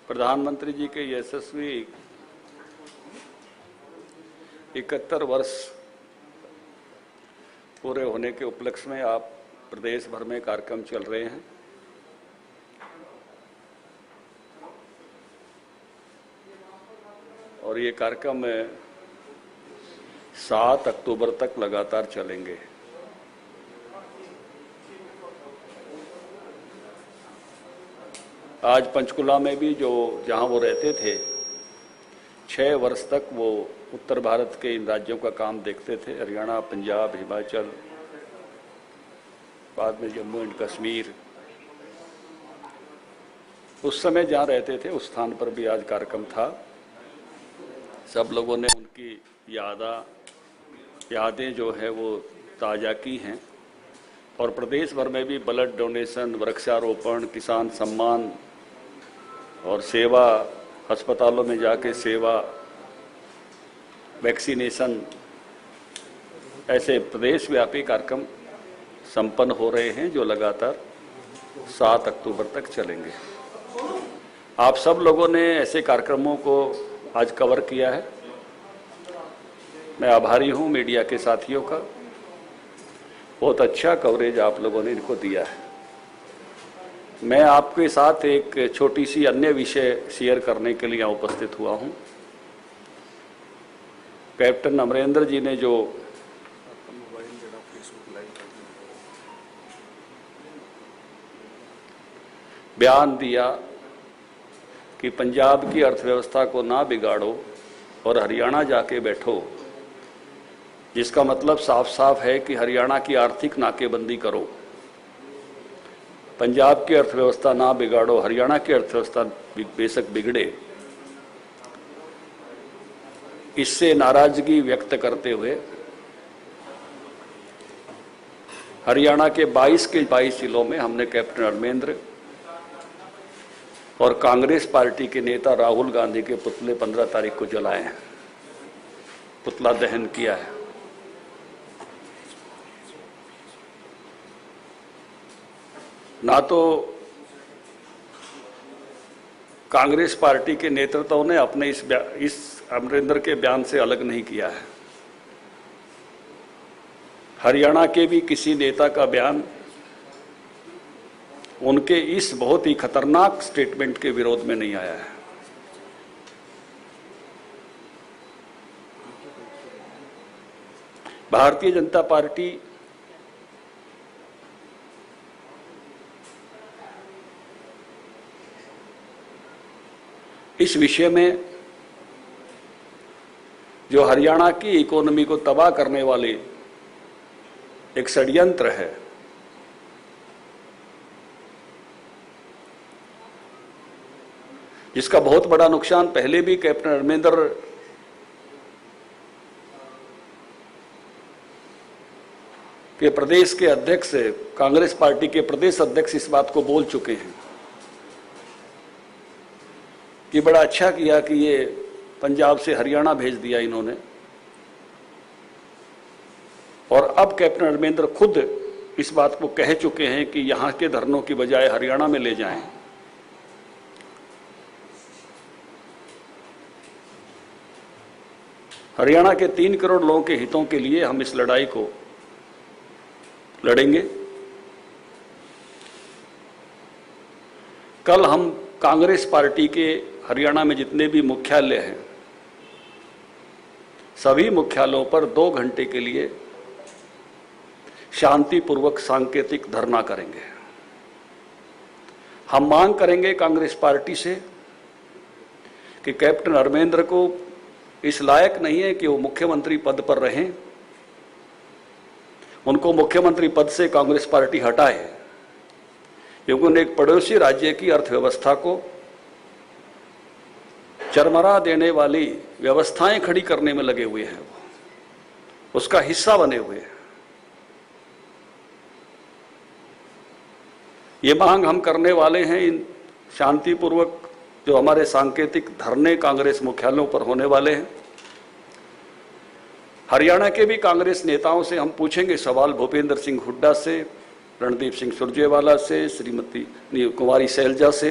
प्रधानमंत्री जी के यशस्वी 71 वर्ष पूरे होने के उपलक्ष्य में आप प्रदेश भर में कार्यक्रम चल रहे हैं। और ये कार्यक्रम 7 अक्टूबर तक लगातार चलेंगे। आज पंचकुला में भी जहां वो रहते थे 6 वर्ष तक वो उत्तर भारत के इन राज्यों का काम देखते थे, हरियाणा, पंजाब, हिमाचल, बाद में जम्मू एंड कश्मीर। उस समय जहाँ रहते थे उस स्थान पर भी आज कार्यक्रम था। सब लोगों ने उनकी यादें जो है वो ताज़ा की हैं। और प्रदेश भर में भी ब्लड डोनेशन, वृक्षारोपण, किसान सम्मान और सेवा, अस्पतालों में जाके सेवा, वैक्सीनेशन, ऐसे प्रदेश व्यापी कार्यक्रम संपन्न हो रहे हैं जो लगातार 7 अक्टूबर तक चलेंगे। आप सब लोगों ने ऐसे कार्यक्रमों को आज कवर किया है। मैं आभारी हूं मीडिया के साथियों का। बहुत अच्छा कवरेज आप लोगों ने इनको दिया है। मैं आपके साथ एक छोटी सी अन्य विषय शेयर करने के लिए उपस्थित हुआ हूं। कैप्टन अमरेंद्र जी ने जो बयान दिया कि पंजाब की अर्थव्यवस्था को ना बिगाड़ो और हरियाणा जाके बैठो, जिसका मतलब साफ साफ है कि हरियाणा की आर्थिक नाकेबंदी करो। पंजाब की अर्थव्यवस्था ना बिगाड़ो, हरियाणा की अर्थव्यवस्था बेशक बिगड़े, इससे नाराजगी व्यक्त करते हुए हरियाणा के 22 के 22 जिलों में हमने कैप्टन अमरेंद्र और कांग्रेस पार्टी के नेता राहुल गांधी के पुतले 15 तारीख को जलाए हैं, पुतला दहन किया है। ना तो कांग्रेस पार्टी के नेतृत्व ने अपने इस अमरेंद्र के बयान से अलग नहीं किया है। हरियाणा के भी किसी नेता का बयान उनके इस बहुत ही खतरनाक स्टेटमेंट के विरोध में नहीं आया है। भारतीय जनता पार्टी इस विषय में जो हरियाणा की इकोनॉमी को तबाह करने वाले एक षड्यंत्र है, जिसका बहुत बड़ा नुकसान पहले भी कैप्टन अमरेंद्र के प्रदेश के अध्यक्ष, कांग्रेस पार्टी के प्रदेश अध्यक्ष इस बात को बोल चुके हैं कि बड़ा अच्छा किया कि ये पंजाब से हरियाणा भेज दिया इन्होंने। और अब कैप्टन अमरेंद्र खुद इस बात को कह चुके हैं कि यहां के धरनों की बजाय हरियाणा में ले जाएं। हरियाणा के 3 करोड़ लोगों के हितों के लिए हम इस लड़ाई को लड़ेंगे। कल हम कांग्रेस पार्टी के हरियाणा में जितने भी मुख्यालय हैं, सभी मुख्यालयों पर 2 घंटे के लिए शांतिपूर्वक सांकेतिक धरना करेंगे। हम मांग करेंगे कांग्रेस पार्टी से कि कैप्टन अमरेंद्र को इस लायक नहीं है कि वो मुख्यमंत्री पद पर रहें, उनको मुख्यमंत्री पद से कांग्रेस पार्टी हटाए, क्योंकि उन्हें एक पड़ोसी राज्य की अर्थव्यवस्था को चरमरा देने वाली व्यवस्थाएं खड़ी करने में लगे हुए हैं, उसका हिस्सा बने हुए हैं। ये मांग हम करने वाले हैं। इन शांतिपूर्वक जो हमारे सांकेतिक धरने कांग्रेस मुख्यालयों पर होने वाले हैं, हरियाणा के भी कांग्रेस नेताओं से हम पूछेंगे सवाल, भूपेंद्र सिंह हुड्डा से, रणदीप सिंह सुरजेवाला से, श्रीमती कुमारी सैलजा से,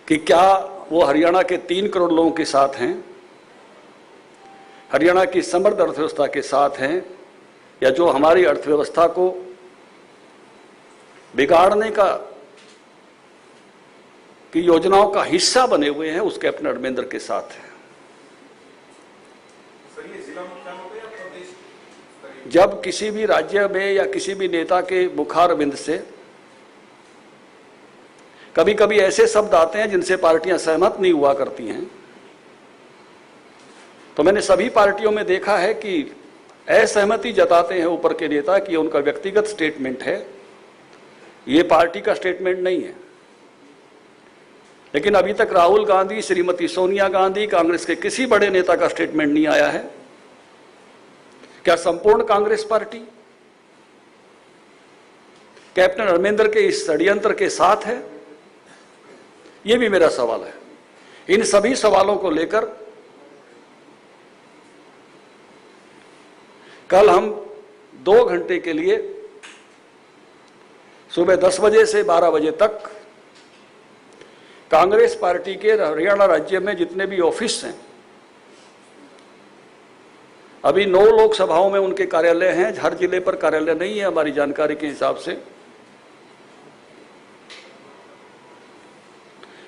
कि क्या वो हरियाणा के 3 करोड़ लोगों के साथ हैं, हरियाणा की समृद्ध अर्थव्यवस्था के साथ हैं, या जो हमारी अर्थव्यवस्था को बिगाड़ने की योजनाओं का हिस्सा बने हुए हैं उस कैप्टन अमरिंदर के साथ है। जब किसी भी राज्य में या किसी भी नेता के मुखारबिंद से कभी कभी ऐसे शब्द आते हैं जिनसे पार्टियां सहमत नहीं हुआ करती हैं, तो मैंने सभी पार्टियों में देखा है कि असहमति जताते हैं ऊपर के नेता कि उनका व्यक्तिगत स्टेटमेंट है, ये पार्टी का स्टेटमेंट नहीं है। लेकिन अभी तक राहुल गांधी, श्रीमती सोनिया गांधी, कांग्रेस के किसी बड़े नेता का स्टेटमेंट नहीं आया है। क्या संपूर्ण कांग्रेस पार्टी कैप्टन अमरिंदर के इस षड्यंत्र के साथ है? यह भी मेरा सवाल है। इन सभी सवालों को लेकर कल हम 2 घंटे के लिए सुबह 10 बजे से 12 बजे तक कांग्रेस पार्टी के हरियाणा राज्य में जितने भी ऑफिस हैं, अभी 9 लोकसभाओं में उनके कार्यालय हैं, हर जिले पर कार्यालय नहीं है हमारी जानकारी के हिसाब से।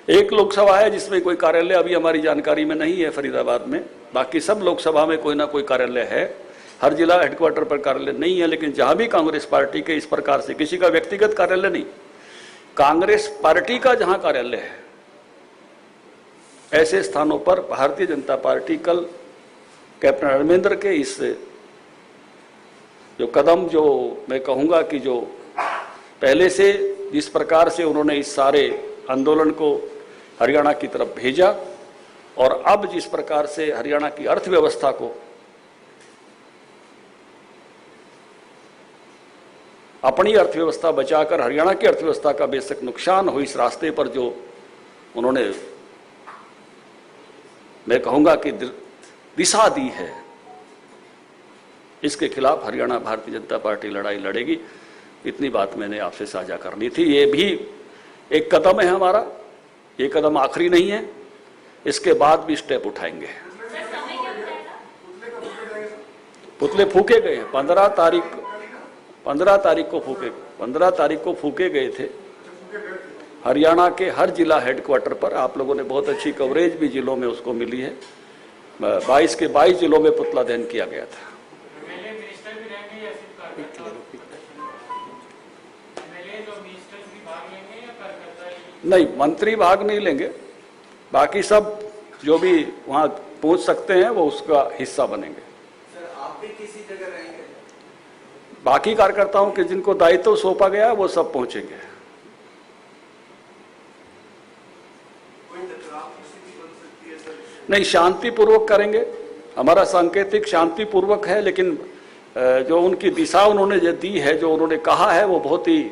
एक लोकसभा है जिसमें कोई कार्यालय अभी हमारी जानकारी में नहीं है, फरीदाबाद में। बाकी सब लोकसभा में कोई ना कोई कार्यालय है, हर जिला हेडक्वार्टर पर कार्यालय नहीं है। लेकिन जहां भी कांग्रेस पार्टी के इस प्रकार से किसी का व्यक्तिगत कार्यालय नहीं, कांग्रेस पार्टी का जहां कार्यालय है, ऐसे स्थानों पर भारतीय जनता पार्टी कल कैप्टन अमरिंदर के इस जो कदम, जो मैं कहूंगा कि जो पहले से जिस प्रकार से उन्होंने इस सारे आंदोलन को हरियाणा की तरफ भेजा, और अब जिस प्रकार से हरियाणा की अर्थव्यवस्था को अपनी अर्थव्यवस्था बचाकर हरियाणा की अर्थव्यवस्था का बेशक नुकसान हो, इस रास्ते पर जो उन्होंने, मैं कहूंगा कि दिशा दी है, इसके खिलाफ हरियाणा भारतीय जनता पार्टी लड़ाई लड़ेगी। इतनी बात मैंने आपसे साझा करनी थी। ये भी एक कदम है हमारा, ये कदम आखिरी नहीं है, इसके बाद भी स्टेप उठाएंगे। पुतले फूके गए हैं 15 तारीख को फूके गए थे हरियाणा के हर जिला हेडक्वार्टर पर। आप लोगों ने बहुत अच्छी कवरेज भी जिलों में उसको मिली है। 22 के 22 जिलों में पुतला दहन किया गया था। नहीं, मंत्री भाग नहीं लेंगे, बाकी सब जो भी वहां पहुंच सकते हैं वो उसका हिस्सा बनेंगे। सर, आप भी किसी जगह रहेंगे? बाकी कार्यकर्ताओं के जिनको दायित्व सौंपा गया वो सब पहुंचेंगे। नहीं, शांतिपूर्वक करेंगे, हमारा सांकेतिक शांतिपूर्वक है। लेकिन जो उनकी दिशा उन्होंने जो दी है, जो उन्होंने कहा है, वो बहुत ही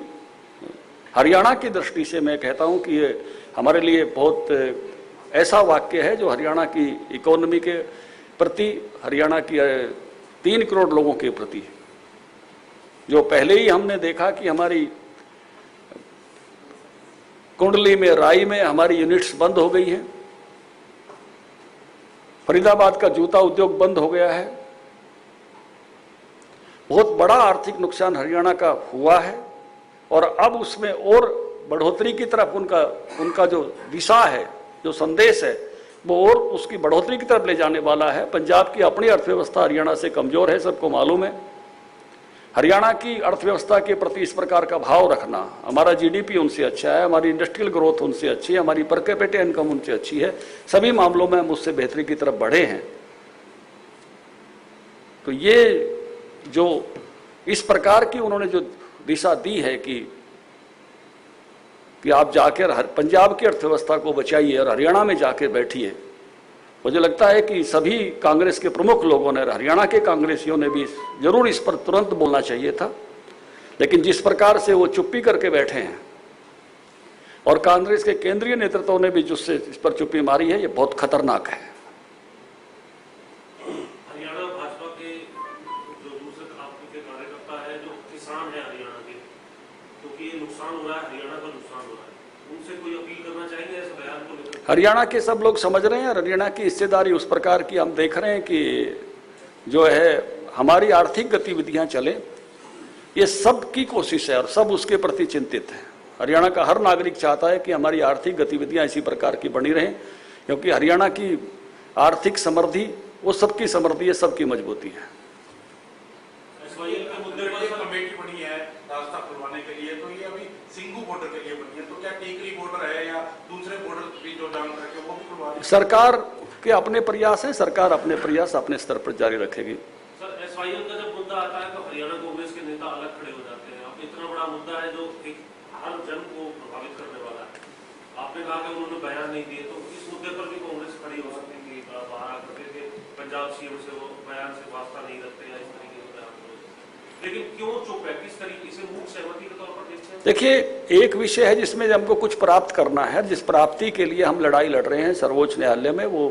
हरियाणा की दृष्टि से मैं कहता हूं कि ये हमारे लिए बहुत ऐसा वाक्य है जो हरियाणा की इकोनॉमी के प्रति, हरियाणा की 3 करोड़ लोगों के प्रति, जो पहले ही हमने देखा कि हमारी कुंडली में, राई में हमारी यूनिट्स बंद हो गई हैं, फरीदाबाद का जूता उद्योग बंद हो गया है, बहुत बड़ा आर्थिक नुकसान हरियाणा का हुआ है। और अब उसमें और बढ़ोतरी की तरफ उनका जो दिशा है, जो संदेश है, वो और उसकी बढ़ोतरी की तरफ ले जाने वाला है। पंजाब की अपनी अर्थव्यवस्था हरियाणा से कमजोर है, सबको मालूम है। हरियाणा की अर्थव्यवस्था के प्रति इस प्रकार का भाव रखना, हमारा जीडीपी उनसे अच्छा है, हमारी इंडस्ट्रियल ग्रोथ उनसे अच्छी है, हमारी पर कैपिटा इनकम उनसे अच्छी है, सभी मामलों में हम उससे बेहतरी की तरफ बढ़े हैं। तो ये जो इस प्रकार की उन्होंने जो दिशा दी है कि आप जाकर पंजाब की अर्थव्यवस्था को बचाइए और हरियाणा में जाकर बैठिए, मुझे लगता है कि सभी कांग्रेस के प्रमुख लोगों ने, हरियाणा के कांग्रेसियों ने भी जरूर इस पर तुरंत बोलना चाहिए था। लेकिन जिस प्रकार से वो चुप्पी करके बैठे हैं और कांग्रेस के केंद्रीय नेतृत्व ने भी जिससे इस पर चुप्पी मारी है, ये बहुत खतरनाक है। हरियाणा भाजपा के जो दूसरे आपके कार्यकर्ता है, जो किसान है हरियाणा के, क्योंकि ये नुकसान हो रहा है, हरियाणा का नुकसान हो रहा है, उनसे कोई अपील करना चाहेंगे ऐसे बयान को लेकर? हरियाणा के सब लोग समझ रहे हैं, हरियाणा की हिस्सेदारी उस प्रकार की हम देख रहे हैं कि जो है हमारी आर्थिक गतिविधियां चले, ये सब की कोशिश है और सब उसके प्रति चिंतित है। हरियाणा का हर नागरिक चाहता है कि हमारी आर्थिक गतिविधियां इसी प्रकार की बनी रहें, क्योंकि हरियाणा की आर्थिक समृद्धि वो सबकी समृद्धि है, सबकी मजबूती है। एसवाईएल के मुद्दे पर एक कमेटी बनी है रास्ता खुलवाने के लिए, तो ये अभी सिंघू बॉर्डर के लिए बनी है, तो क्या टीकरी बॉर्डर है या दूसरे बॉर्डर भी जो जान रखे वो भी खुलवा रही है? सरकार के अपने प्रयास हैं, सरकार अपने प्रयास अपने स्तर पर जारी रखेगी। सर, एसवाईएल का जब मुद्दा आता है तो हरियाणा कांग्रेस के नेता अलग खड़े हो जाते हैं। अब इतना बड़ा मुद्दा है जो एक हर जन को प्रभावित करने वाला है, आपने कहा कि उन्होंने बयान नहीं दिए, तो इस मुद्दे पर भी कांग्रेस खड़ी हो सकती है कि बाहर आकर के पंजाब सीएम से वो बयान से वास्ता नहीं रखते या इस तरीके से बयान करें। लेकिन क्यों चुप है, किस तरीके से मूक सहमति के तौर पर देखते हैं? देखिए, एक विषय है जिसमें हमको कुछ प्राप्त करना है, जिस प्राप्ति के लिए हम लड़ाई लड़ रहे हैं सर्वोच्च न्यायालय में, वो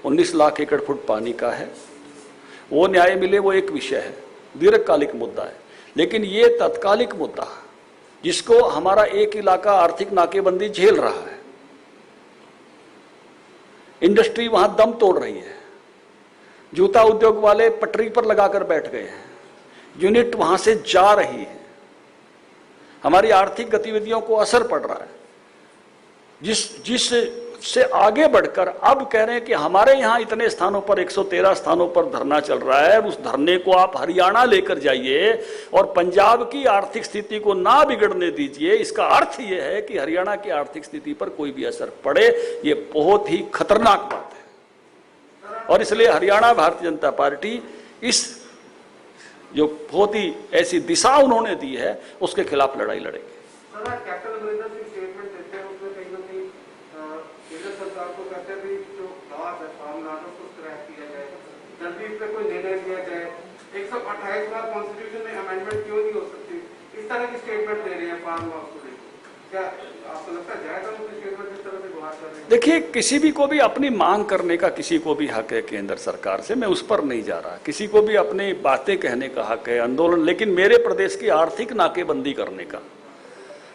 19 लाख एकड़ फुट पानी का है। वो न्याय मिले, वो एक विषय है, दीर्घकालिक मुद्दा है। लेकिन ये तत्कालिक मुद्दा जिसको हमारा एक इलाका आर्थिक नाकेबंदी झेल रहा है, इंडस्ट्री वहां दम तोड़ रही है, जूता उद्योग वाले पटरी पर लगाकर बैठ गए हैं, यूनिट वहां से जा रही है, हमारी आर्थिक गतिविधियों को असर पड़ रहा है, जिस से आगे बढ़कर अब कह रहे हैं कि हमारे यहां इतने स्थानों पर 113 स्थानों पर धरना चल रहा है, उस धरने को आप हरियाणा लेकर जाइए और पंजाब की आर्थिक स्थिति को ना बिगड़ने दीजिए। इसका अर्थ यह है कि हरियाणा की आर्थिक स्थिति पर कोई भी असर पड़े, ये बहुत ही खतरनाक बात है। और इसलिए हरियाणा भारतीय जनता पार्टी इस जो बहुत ही ऐसी दिशा उन्होंने दी है उसके खिलाफ लड़ाई लड़ेगी। कैप्टन अमरिंदर सिंह स्टेटमेंट देते हैं, उसमें कहीं ना कहीं केंद्र सरकार को कहते हैं भी जो लॉज है, फार्म लॉज है, उसको स्क्रैप किया जाए, जल्दी इस पर कोई निर्णय लिया जाए। 128 बार कॉन्स्टिट्यूशन में अमेंडमेंट क्यों नहीं हो सकती? इस तरह की स्टेटमेंट दे रहे हैं फार्म लॉज को लेकर। क्या आपको लगता है जायज हम स्टेटमेंट इस तरह से गुहार कर रहे हैं? देखिए, किसी भी को भी अपनी मांग करने का किसी को भी हक है केंद्र सरकार से, मैं उस पर नहीं जा रहा। किसी को भी अपनी बातें कहने का हक है, आंदोलन, लेकिन मेरे प्रदेश की आर्थिक नाकेबंदी करने का,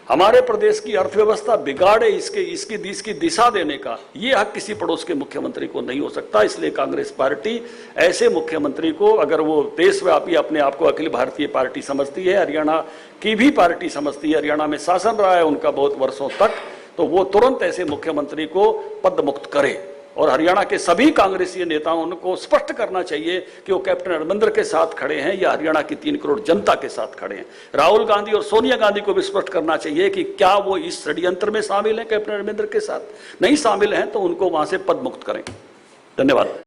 हमारे प्रदेश की अर्थव्यवस्था बिगाड़े इसकी दिशा देने का ये हक किसी पड़ोस के मुख्यमंत्री को नहीं हो सकता। इसलिए कांग्रेस पार्टी ऐसे मुख्यमंत्री को, अगर वो देशव्यापी अपने आप को अखिल भारतीय पार्टी समझती है, हरियाणा की भी पार्टी समझती है, हरियाणा में शासन रहा है उनका बहुत वर्षों तक, तो वो तुरंत ऐसे मुख्यमंत्री को पद मुक्त करे। और हरियाणा के सभी कांग्रेसी नेताओं को स्पष्ट करना चाहिए कि वो कैप्टन अमरिंदर के साथ खड़े हैं या हरियाणा की 3 करोड़ जनता के साथ खड़े हैं। राहुल गांधी और सोनिया गांधी को भी स्पष्ट करना चाहिए कि क्या वो इस षड्यंत्र में शामिल हैं कैप्टन अमरिंदर के साथ। नहीं शामिल हैं तो उनको वहां से पद मुक्त करें। धन्यवाद।